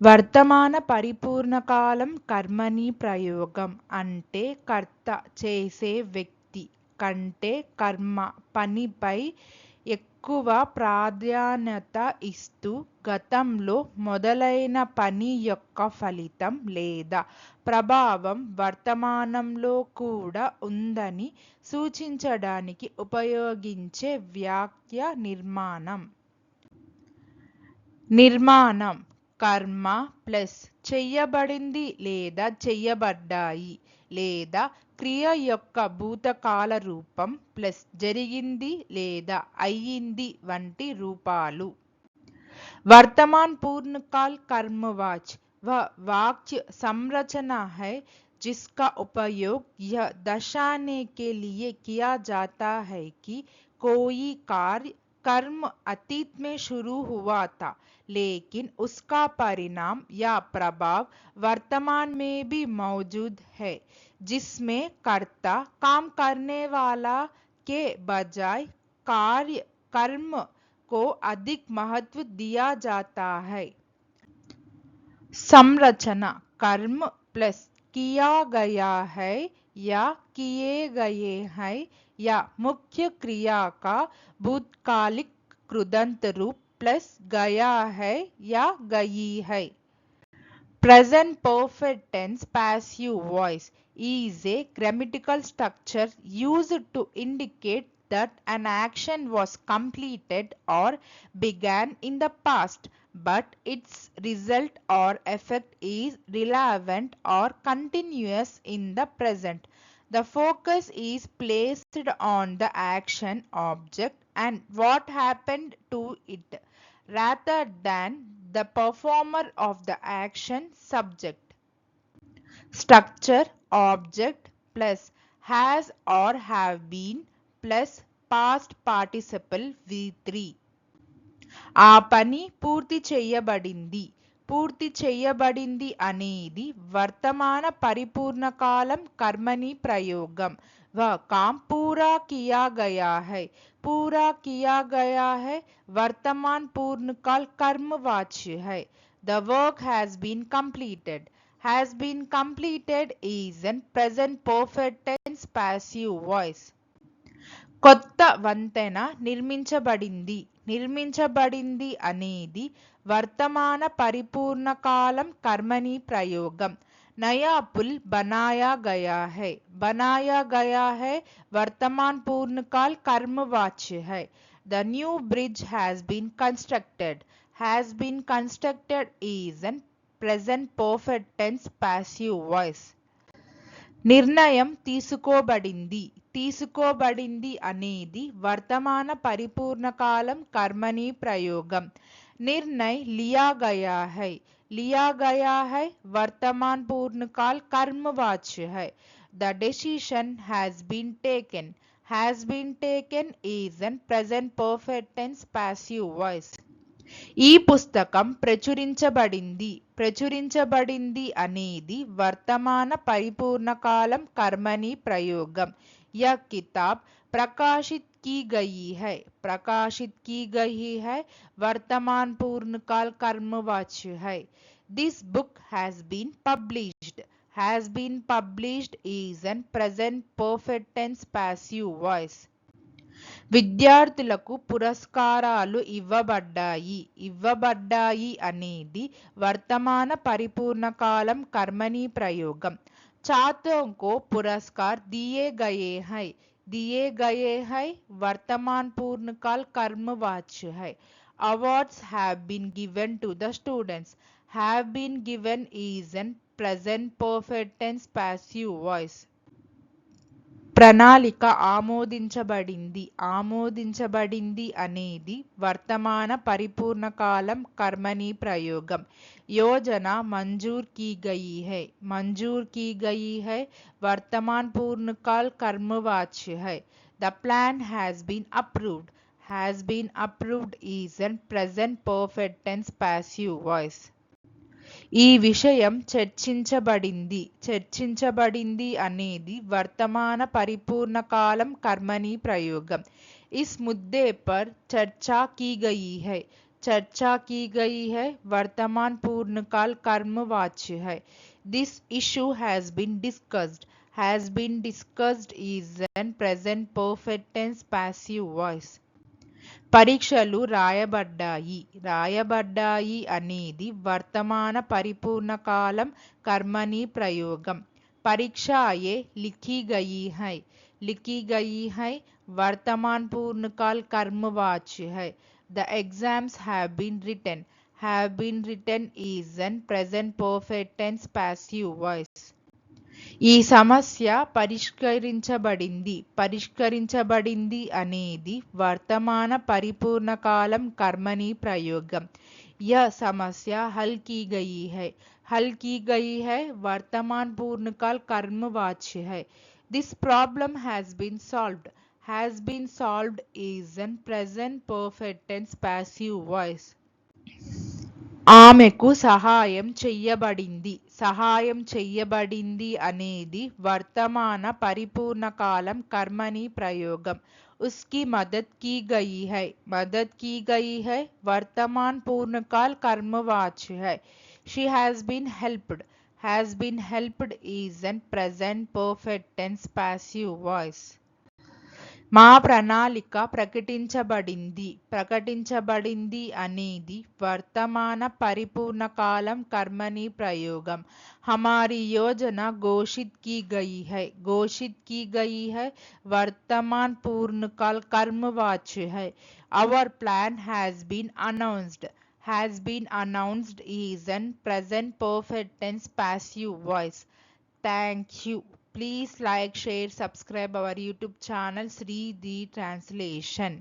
వర్తమాన పరిపూర్ణకాలం కర్మణి ప్రయోగం అంటే కర్త చేసే వ్యక్తి కంటే కర్మ పనిపై ఎక్కువ ప్రాధాన్యత ఇస్తూ గతంలో మొదలైన పని యొక్క ఫలితం లేదా ప్రభావం వర్తమానంలో కూడా ఉందని సూచించడానికి ఉపయోగించే వాక్య నిర్మాణం. కర్మ ప్లస్ చెయ్యబడింది లేదా చెయ్యబడ్డాయి లేదా క్రియ యొక్క భూతకాల రూపం ప్లస్ జరిగింది లేదా అయ్యింది వంటి రూపాలు. वर्तमान पूर्णकाल कर्मवाच वह वाक्य संरचना है जिसका उपयोग यह दर्शाने के लिए किया जाता है कि कोई कार्य कर्म अतीत में शुरू हुआ था लेकिन उसका परिणाम या प्रभाव वर्तमान में भी मौजूद है, जिसमें कर्ता काम करने वाला के बजाय कार्य कर्म को अधिक महत्व दिया जाता है. संरचना कर्म प्लस किया गया है या किए गए हैं या मुख्य क्रिया का भूतकालिक कृदंत रूप प्लस गया है या गई है. Present perfect tense passive voice is a grammatical structure used to indicate that an action was completed or began in the past, but its result or effect is relevant or continuous in the present. The focus is placed on the action object and what happened to it, rather than the performer of the action subject. Structure object plus has or have been plus past participle V3. ఆ పని పూర్తి చెయ్యబడింది అనేది వర్తమాన పరిపూర్ణకాలం కర్మణి ప్రయోగం. वह काम पूरा किया गया है वर्तमान पूर्णकाल कर्मवाच्य है. The work has been completed is an present perfect tense passive voice. కొత్త వంతెన నిర్మించబడింది అనేది వర్తమాన పరిపూర్ణకాలం కర్మణి ప్రయోగం. नया पुल बनाया गया है वर्तमान पूर्णकाल कर्मवाच्य है. The new bridge has been constructed is an present perfect tense passive voice. నిర్ణయం తీసుకోబడింది అనేది వర్తమాన పరిపూర్ణకాలం కర్మణి ప్రయోగం. निर्णय लिया गया है वर्तमान पूर्णकाल कर्मवाच्य है. The decision has been taken is an present perfect tense passive voice. ఈ పుస్తకం ప్రచురించబడింది అనేది వర్తమాన పరిపూర్ణకాలం కర్మణి ప్రయోగం. यह किताब प्रकाशित की गई है वर्तमान पूर्णकाल कर्मवाच्य है. This book has been published is an present perfect tense passive voice. విద్యార్థులకు పురస్కారాలు ఇవ్వబడ్డాయి అనేది వర్తమాన పరిపూర్ణకాలం కర్మణి ప్రయోగం. छात्रों को पुरस्कार दिए गए हैं वर्तमान पूर्णकाल कर्मवाच्य है. Awards have been given to the students. Have been given is an present perfect tense passive voice. ప్రణాళిక ఆమోదించబడింది అనేది వర్తమాన పరిపూర్ణకాలం కర్మణి ప్రయోగం. యోజన మంజూర్ కీ గయి హై వర్తమాన్ పూర్ణకాల్ कर्मवाच्य है. The plan has been approved is an present perfect tense passive voice. ఈ విషయం చర్చించబడింది అనేది వర్తమాన పరిపూర్ణకాలం కర్మణి ప్రయోగం. इस मुद्दे पर चर्चा की गई है चर्चा की गई है वर्तमान पूर्णकाल कर्मवाच्य है। This issue has been discussed is an present perfect tense passive voice. పరీక్షలు రాయబడ్డాయి అనేది వర్తమాన పరిపూర్ణకాలం కర్మని ప్రయోగం. పరీక్షాయే లిఖీ గయి హై వర్తమాన్ పూర్ణకాల్ కర్మవాచ్య హై. The exams have been written is in present perfect tense passive voice. ఈ సమస్య పరిష్కరించబడింది అనేది వర్తమాన పరిపూర్ణకాలం కర్మని ప్రయోగం. సమస్య హల్ की गई है वर्तमान पूर्णकाल कर्मवाच्य है. This problem has been solved is an present perfect tense passive voice. ఆమెకు సహాయం చెయ్యబడింది అనేది వర్తమాన పరిపూర్ణకాలం కర్మని ప్రయోగం. उसकी मदद की गई है वर्तमान पूर्णकाल कर्मवाच्य है. She has been helped is an present perfect tense passive voice. మా ప్రణాళిక ప్రకటించబడింది అనేది వర్తమాన పరిపూర్ణకాలం కర్మని ప్రయోగం. हमारी योजना घोषित की गई है वर्तमान पूर्णकाल कर्मवाच्य है. Our plan has been announced is an present perfect tense passive voice. Thank you. Please like, share, subscribe our YouTube channel Sri The Translation.